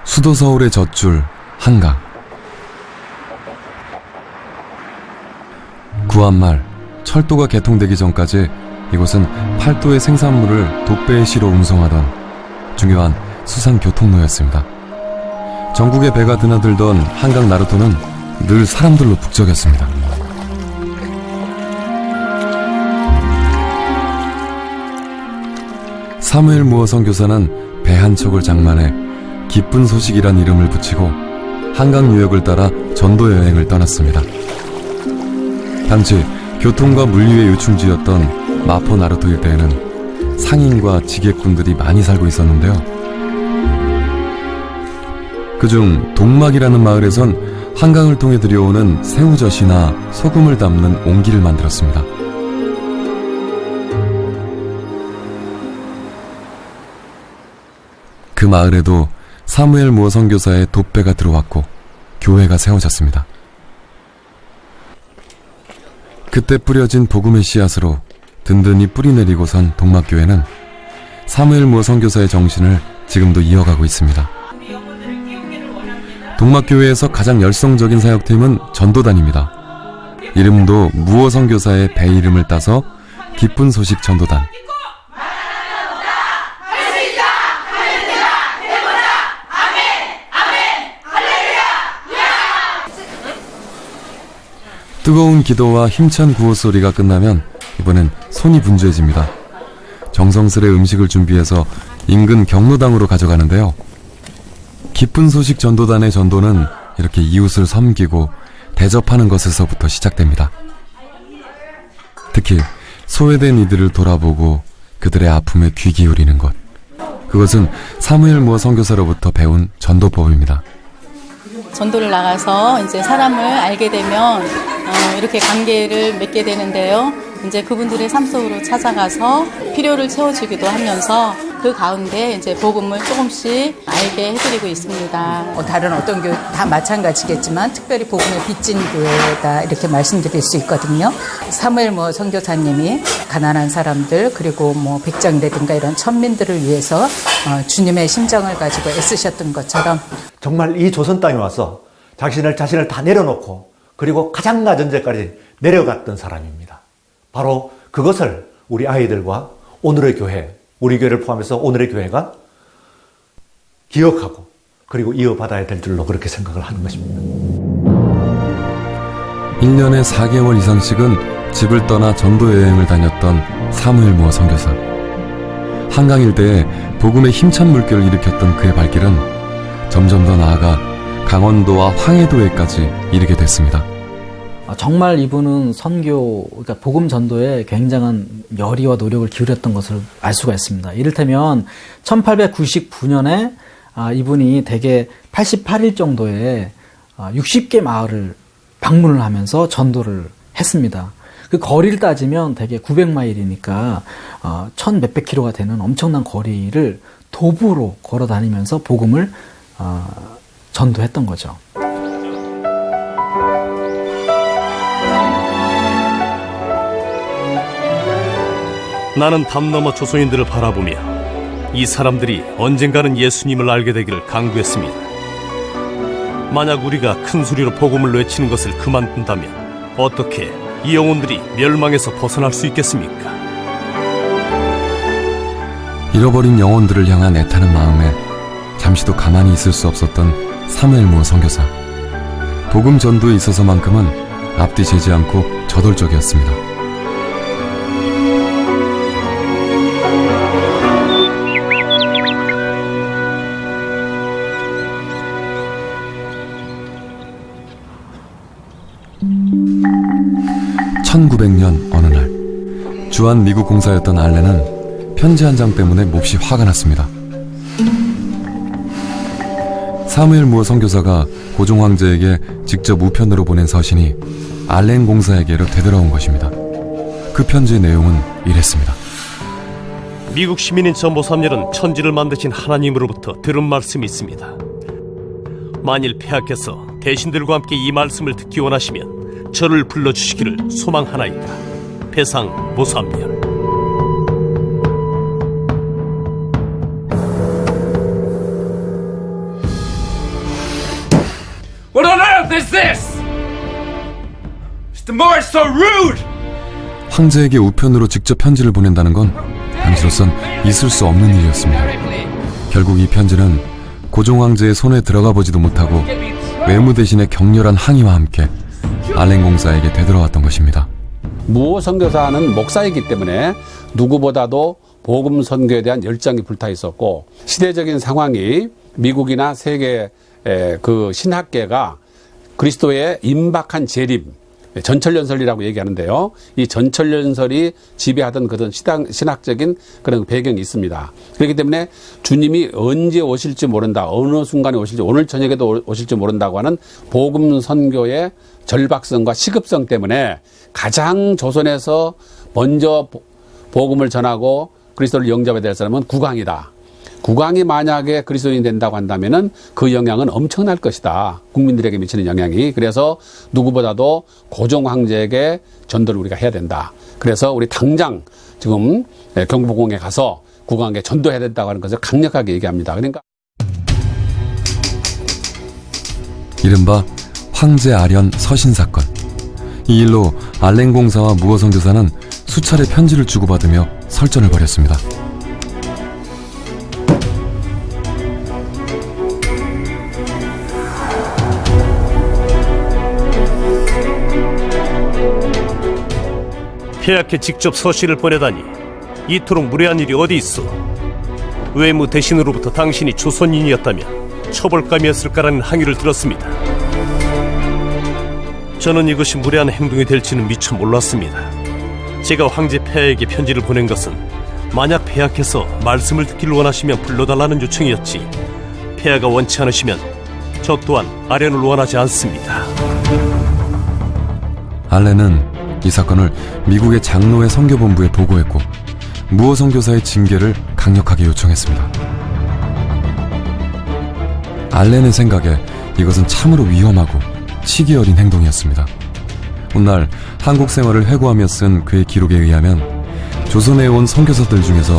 수도 서울의 젖줄 한강. 구한말 철도가 개통되기 전까지 이곳은 팔도의 생산물을 독배에 실어 운송하던 중요한 수산 교통로였습니다. 전국에 배가 드나들던 한강 나루터는 늘 사람들로 북적였습니다. 사무엘 무어 선교사는 배 한 척을 장만해 기쁜 소식이란 이름을 붙이고 한강 유역을 따라 전도 여행을 떠났습니다. 당시 교통과 물류의 요충지였던 마포 나루터 일대에는 상인과 지객꾼들이 많이 살고 있었는데요. 그중 동막이라는 마을에선 한강을 통해 들여오는 새우젓이나 소금을 담는 옹기를 만들었습니다. 그 마을에도 사무엘 무어 선교사의 돛배가 들어왔고 교회가 세워졌습니다. 그때 뿌려진 복음의 씨앗으로 든든히 뿌리내리고 선 동막교회는 사무엘 무어 선교사의 정신을 지금도 이어가고 있습니다. 동막교회에서 가장 열성적인 사역팀은 전도단입니다. 이름도 무어 선교사의 배 이름을 따서 기쁜 소식 전도단. 뜨거운 기도와 힘찬 구호 소리가 끝나면 이번엔 손이 분주해집니다. 정성스레 음식을 준비해서 인근 경로당으로 가져가는데요. 기쁜 소식 전도단의 전도는 이렇게 이웃을 섬기고 대접하는 것에서부터 시작됩니다. 특히 소외된 이들을 돌아보고 그들의 아픔에 귀 기울이는 것. 그것은 사무엘 무어 선교사로부터 배운 전도법입니다. 전도를 나가서 이제 사람을 알게 되면 이렇게 관계를 맺게 되는데요. 이제 그분들의 삶 속으로 찾아가서 필요를 채워주기도 하면서 그 가운데 이제 복음을 조금씩 알게 해드리고 있습니다. 다른 어떤 교회 다 마찬가지겠지만 특별히 복음에 빚진 교회다 이렇게 말씀드릴 수 있거든요. 사무엘 무어 선교사님이 가난한 사람들 그리고 뭐 백정이라든가 이런 천민들을 위해서 주님의 심정을 가지고 애쓰셨던 것처럼 정말 이 조선 땅에 와서 자신을 다 내려놓고 그리고 가장 낮은 데까지 내려갔던 사람입니다. 바로 그것을 우리 아이들과 오늘의 교회, 우리 교회를 포함해서 오늘의 교회가 기억하고 그리고 이어받아야 될 줄로 그렇게 생각을 하는 것입니다. 1년에 4개월 이상씩은 집을 떠나 전도 여행을 다녔던 사무엘 무어 선교사. 한강 일대에 복음의 힘찬 물결을 일으켰던 그의 발길은 점점 더 나아가 강원도와 황해도에까지 이르게 됐습니다. 정말 이분은 선교, 그러니까 복음 전도에 굉장한 열의와 노력을 기울였던 것을 알 수가 있습니다. 이를테면 1899년에 이분이 대개 88일 정도에 60개 마을을 방문을 하면서 전도를 했습니다. 그 거리를 따지면 대개 900마일이니까 1000 몇백 킬로가 되는 엄청난 거리를 도보로 걸어 다니면서 복음을 전도했던 거죠. 나는 담 너머 조선인들을 바라보며 이 사람들이 언젠가는 예수님을 알게 되기를 간구했습니다. 만약 우리가 큰 소리로 복음을 외치는 것을 그만둔다면 어떻게 이 영혼들이 멸망에서 벗어날 수 있겠습니까? 잃어버린 영혼들을 향한 애타는 마음에 잠시도 가만히 있을 수 없었던 사무엘 무어 선교사. 복음 전도에 있어서만큼은 앞뒤 재지 않고 저돌적이었습니다. (1900년) 어느 날 주한 미국 공사였던 알렌은 편지 한 장 때문에 몹시 화가 났습니다. 사무엘 무어 선교사가 고종 황제에게 직접 우편으로 보낸 서신이 알렌 공사에게로 되돌아온 것입니다. 그 편지의 내용은 이랬습니다. 미국 시민인 저 모삼년은 천지를 만드신 하나님으로부터 들은 말씀이 있습니다. 만일 폐하께서 대신들과 함께 이 말씀을 듣기 원하시면 저를 불러주시기를 소망하나이다. 배상 모삼년. What on earth is this? Mr. Moore is so rude! 황제에게 우편으로 직접 편지를 보낸다는 건 당시로선 있을 수 없는 일이었습니다. 결국 이 편지는 고종 황제의 손에 들어가 보지도 못하고 외무 대신의 격렬한 항의와 함께 알렌 공사에게 되돌아왔던 것입니다. 무어 선교사는 목사이기 때문에 누구보다도 복음 선교에 대한 열정이 불타 있었고, 시대적인 상황이 미국이나 세계 그 신학계가 그리스도의 임박한 재림, 전철연설이라고 얘기하는데요. 이 전철연설이 지배하던 그런 신학적인 그런 배경이 있습니다. 그렇기 때문에 주님이 언제 오실지 모른다, 어느 순간에 오실지, 오늘 저녁에도 오실지 모른다고 하는 복음 선교의 절박성과 시급성 때문에 가장 조선에서 먼저 복음을 전하고 그리스도를 영접해야 될 사람은 국왕이다. 국왕이 만약에 그리스도인이 된다고 한다면은 그 영향은 엄청날 것이다. 국민들에게 미치는 영향이. 그래서 누구보다도 고종 황제에게 전도를 우리가 해야 된다. 그래서 우리 당장 지금 경복궁에 가서 국왕에게 전도해야 된다고 하는 것을 강력하게 얘기합니다. 그러니까 이른바 황제 아련 서신 사건. 이 일로 알렌 공사와 무어 선교사는 수차례 편지를 주고받으며 설전을 벌였습니다. 폐하께 직접 서신을 보내다니 이토록 무례한 일이 어디 있어? 외무 대신으로부터 당신이 조선인이었다면 처벌감이었을까라는 항의를 들었습니다. 저는 이것이 무례한 행동이 될지는 미처 몰랐습니다. 제가 황제 폐하에게 편지를 보낸 것은 만약 폐하께서 말씀을 듣기를 원하시면 불러달라는 요청이었지, 폐하가 원치 않으시면 저 또한 아련을 원하지 않습니다. 알렌은 이 사건을 미국의 장로회 선교본부에 보고했고 무어 선교사의 징계를 강력하게 요청했습니다. 알렌의 생각에 이것은 참으로 위험하고 치기 어린 행동이었습니다. 훗날 한국 생활을 회고하며 쓴 그의 기록에 의하면 조선에 온 선교사들 중에서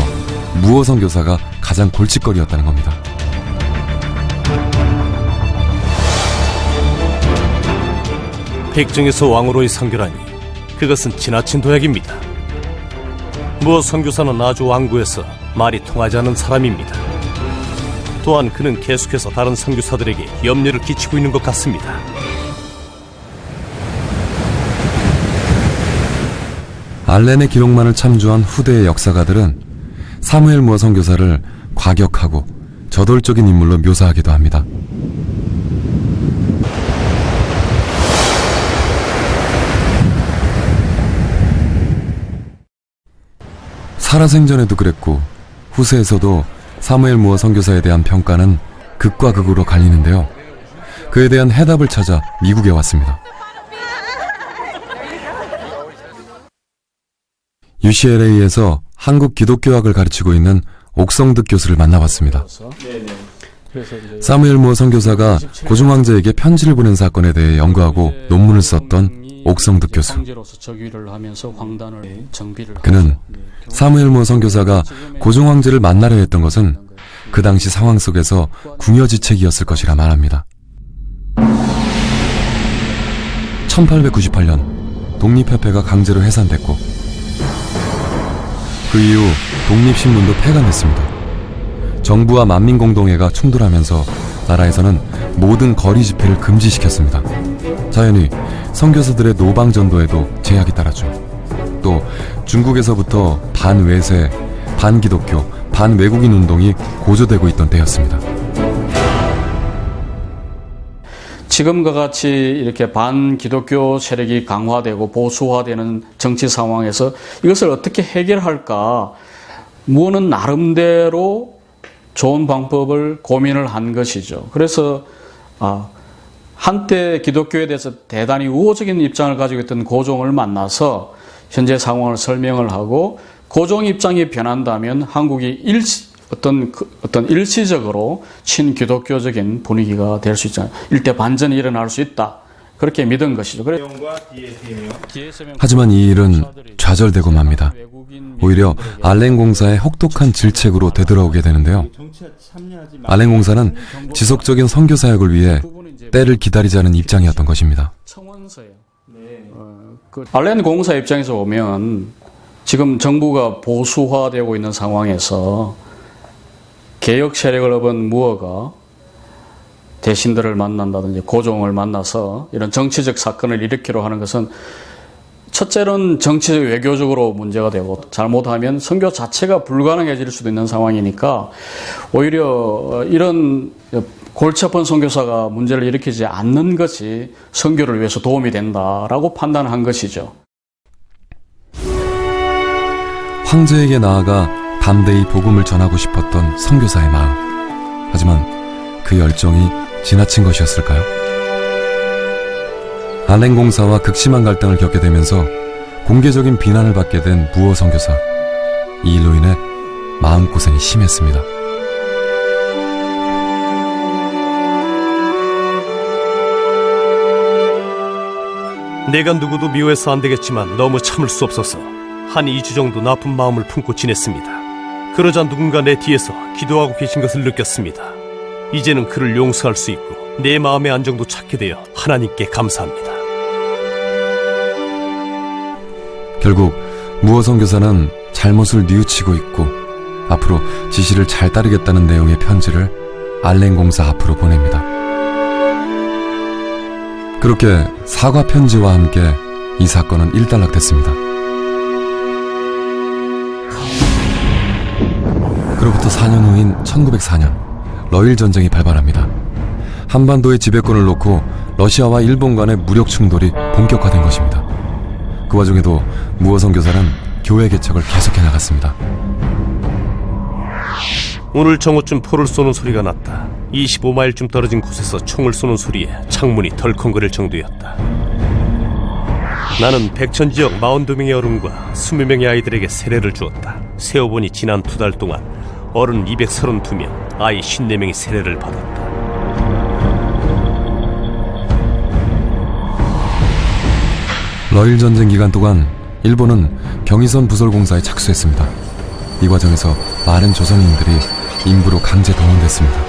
무어 선교사가 가장 골칫거리였다는 겁니다. 백정에서 왕으로의 선교라니 그것은 지나친 도약입니다. 무엇 선교사는 아주 완고해서 말이 통하지 않은 사람입니다. 또한 그는 계속해서 다른 선교사들에게 염려를 끼치고 있는 것 같습니다. 알렌의 기록만을 참조한 후대의 역사가들은 사무엘 무어 선교사를 과격하고 저돌적인 인물로 묘사하기도 합니다. 살아생전에도 그랬고 후세에서도 사무엘 무어 선교사에 대한 평가는 극과 극으로 갈리는데요. 그에 대한 해답을 찾아 미국에 왔습니다. UCLA에서 한국 기독교학을 가르치고 있는 옥성득 교수를 만나봤습니다. 사무엘 무어 선교사가 고종황제에게 편지를 보낸 사건에 대해 연구하고 논문을 썼던 옥성득 교수. 그는 사무엘 무어 선교사가 고종황제를 만나려 했던 것은 그 당시 상황 속에서 궁여지책이었을 것이라 말합니다. 1898년 독립협회가 강제로 해산됐고 그 이후 독립신문도 폐간됐습니다. 정부와 만민공동회가 충돌하면서 나라에서는 모든 거리 집회를 금지시켰습니다. 자연히 선교사들의 노방전도에도 제약이 따랐죠. 또 중국에서부터 반외세, 반기독교, 반외국인 운동이 고조되고 있던 때였습니다. 지금과 같이 이렇게 반기독교 세력이 강화되고 보수화되는 정치 상황에서 이것을 어떻게 해결할까? 무어는 나름대로 좋은 방법을 고민을 한 것이죠. 그래서 한때 기독교에 대해서 대단히 우호적인 입장을 가지고 있던 고종을 만나서 현재 상황을 설명을 하고 고종 입장이 변한다면 한국이 어떤 일시적으로 친기독교적인 분위기가 될 수 있잖아요. 일대 반전이 일어날 수 있다. 그렇게 믿은 것이죠. 하지만 이 일은 좌절되고 맙니다. 오히려 알렌 공사의 혹독한 질책으로 되돌아오게 되는데요. 알렌 공사는 지속적인 선교 사역을 위해 때를 기다리지 않은 입장이었던 것입니다. 알렌 공사 입장에서 보면 지금 정부가 보수화되고 있는 상황에서 개혁 세력을 업은 무어가 대신들을 만난다든지 고종을 만나서 이런 정치적 사건을 일으키려 하는 것은 첫째로는 정치적 외교적으로 문제가 되고 잘못하면 선교 자체가 불가능해질 수도 있는 상황이니까 오히려 이런 골치 아픈 선교사가 문제를 일으키지 않는 것이 선교를 위해서 도움이 된다라고 판단한 것이죠. 황제에게 나아가 담대히 복음을 전하고 싶었던 선교사의 마음. 하지만 그 열정이 지나친 것이었을까요? 알렌 공사와 극심한 갈등을 겪게 되면서 공개적인 비난을 받게 된 무어 선교사. 이 일로 인해 마음고생이 심했습니다. 내가 누구도 미워해서 안 되겠지만 너무 참을 수 없어서 한 2주 정도 나쁜 마음을 품고 지냈습니다. 그러자 누군가 내 뒤에서 기도하고 계신 것을 느꼈습니다. 이제는 그를 용서할 수 있고 내 마음의 안정도 찾게 되어 하나님께 감사합니다. 결국 무어 선교사는 잘못을 뉘우치고 있고 앞으로 지시를 잘 따르겠다는 내용의 편지를 알렌 공사 앞으로 보냅니다. 그렇게 사과 편지와 함께 이 사건은 일단락됐습니다. 그로부터 4년 후인 1904년 러일 전쟁이 발발합니다. 한반도의 지배권을 놓고 러시아와 일본 간의 무력 충돌이 본격화된 것입니다. 그 와중에도 무어 선교사는 교회 개척을 계속해 나갔습니다. 오늘 정오쯤 포를 쏘는 소리가 났다. 25마일쯤 떨어진 곳에서 총을 쏘는 소리에 창문이 덜컹거릴 정도였다. 나는 백천지역 42명의 어른과 20명의 아이들에게 세례를 주었다. 세어보니 지난 2달 동안 어른 232명, 아이 54명이 세례를 받았다. 러일 전쟁 기간 동안 일본은 경의선 부설공사에 착수했습니다. 이 과정에서 많은 조선인들이 인부로 강제 동원됐습니다.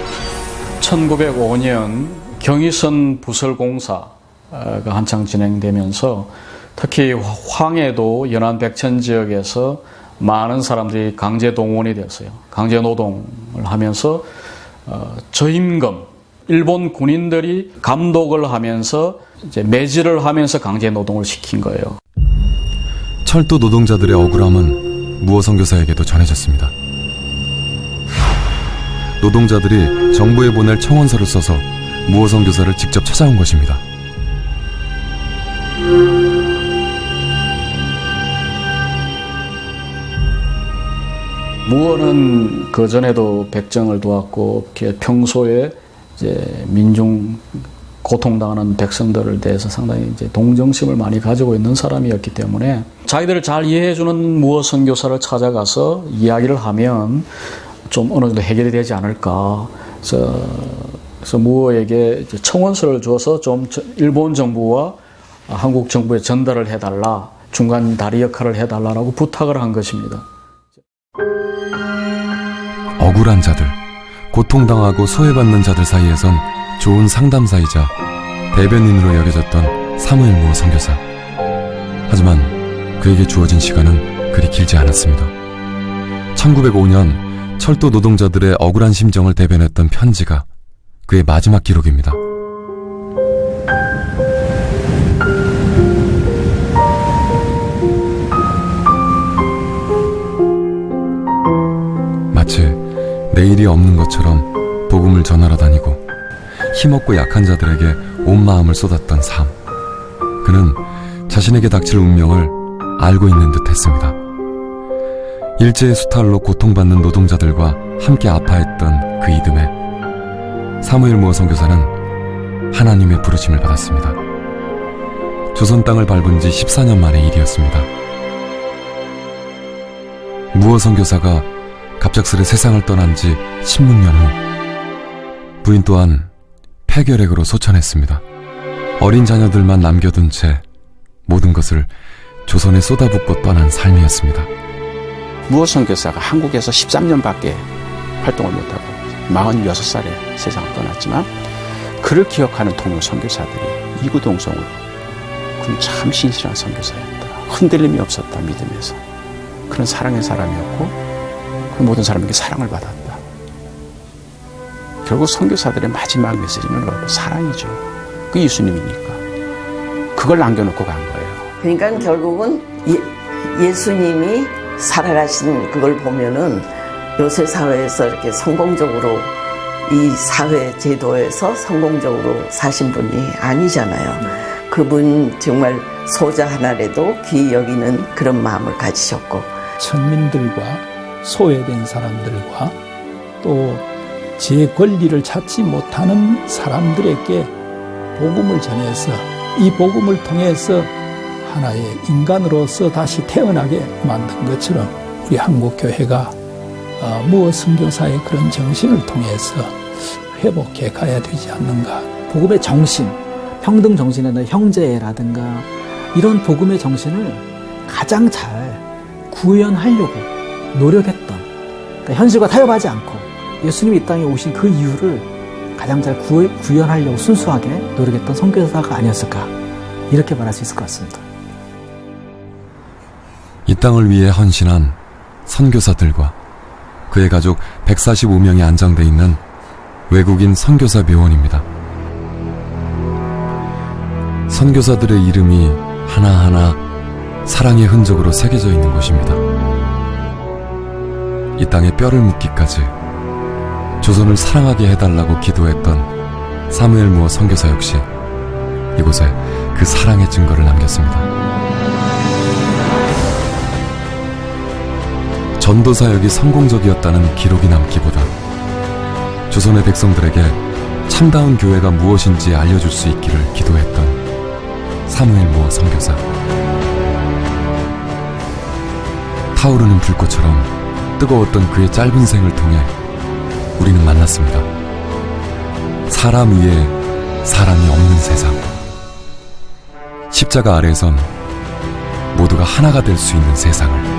1905년 경의선 부설공사 한창 진행되면서 특히 황해도 연안 백천 지역에서 많은 사람들이 강제 동원이 됐어요. 강제 노동을 하면서 저임금, 일본 군인들이 감독을 하면서 이제 매질을 하면서 강제 노동을 시킨 거예요. 철도 노동자들의 억울함은 무어 선교사에게도 전해졌습니다. 노동자들이 정부에 보낼 청원서를 써서 무어 선교사를 직접 찾아온 것입니다. 무어는 그 전에도 백정을 도왔고 평소에 이제 민중 고통당하는 백성들을 대해서 상당히 이제 동정심을 많이 가지고 있는 사람이었기 때문에 자기들을 잘 이해해주는 무어 선교사를 찾아가서 이야기를 하면 좀 어느 정도 해결이 되지 않을까. 그래서 무어에게 이제 청원서를 줘서 좀 일본 정부와 한국 정부에 전달을 해달라, 중간 다리 역할을 해달라고 부탁을 한 것입니다. 억울한 자들, 고통당하고 소외받는 자들 사이에선 좋은 상담사이자 대변인으로 여겨졌던 사무엘 무어 선교사. 하지만 그에게 주어진 시간은 그리 길지 않았습니다. 1905년 철도 노동자들의 억울한 심정을 대변했던 편지가 그의 마지막 기록입니다. 마치 내일이 없는 것처럼 복음을 전하러 다니고 힘없고 약한 자들에게 온 마음을 쏟았던 삶. 그는 자신에게 닥칠 운명을 알고 있는 듯 했습니다. 일제의 수탈로 고통받는 노동자들과 함께 아파했던 그 이듬해 사무엘 무어 선교사는 하나님의 부르심을 받았습니다. 조선 땅을 밟은 지 14년 만의 일이었습니다. 무어 선교사가 갑작스레 세상을 떠난 지 16년 후 부인 또한 폐결핵으로 소천했습니다. 어린 자녀들만 남겨둔 채 모든 것을 조선에 쏟아붓고 떠난 삶이었습니다. 무어 선교사가 한국에서 13년밖에 활동을 못하고 46살에 세상을 떠났지만 그를 기억하는 동료 선교사들이 이구동성으로 그는 참 신실한 선교사였다. 흔들림이 없었다. 믿음에서. 그런 사랑의 사람이었고 그 모든 사람에게 사랑을 받았다. 결국 선교사들의 마지막 메시지는 뭐고 사랑이죠. 그 예수님이니까. 그걸 남겨놓고 간 거예요. 그러니까 결국은 예수님이 살아가신 그걸 보면은 요새 사회에서 이렇게 성공적으로 이 사회 제도에서 성공적으로 사신 분이 아니잖아요. 그분 정말 소자 하나라도 귀히 여기는 그런 마음을 가지셨고 천민들과 소외된 사람들과 또 제 권리를 찾지 못하는 사람들에게 복음을 전해서 이 복음을 통해서 하나의 인간으로서 다시 태어나게 만든 것처럼 우리 한국교회가 무어 선교사의 그런 정신을 통해서 회복해 가야 되지 않는가. 복음의 정신, 평등 정신이나 형제라든가 이런 복음의 정신을 가장 잘 구현하려고 노력했던, 그러니까 현실과 타협하지 않고 예수님이 이 땅에 오신 그 이유를 가장 잘 구현하려고 순수하게 노력했던 선교사가 아니었을까, 이렇게 말할 수 있을 것 같습니다. 이 땅을 위해 헌신한 선교사들과 그의 가족 145명이 안장돼 있는 외국인 선교사 묘원입니다. 선교사들의 이름이 하나하나 사랑의 흔적으로 새겨져 있는 곳입니다. 이 땅에 뼈를 묻기까지 조선을 사랑하게 해달라고 기도했던 사무엘 무어 선교사 역시 이곳에 그 사랑의 증거를 남겼습니다. 전도 사역이 성공적이었다는 기록이 남기보다 조선의 백성들에게 참다운 교회가 무엇인지 알려줄 수 있기를 기도했던 사무엘 무어 선교사. 타오르는 불꽃처럼 뜨거웠던 그의 짧은 생을 통해 우리는 만났습니다. 사람 위에 사람이 없는 세상. 십자가 아래에선 모두가 하나가 될 수 있는 세상을.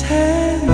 채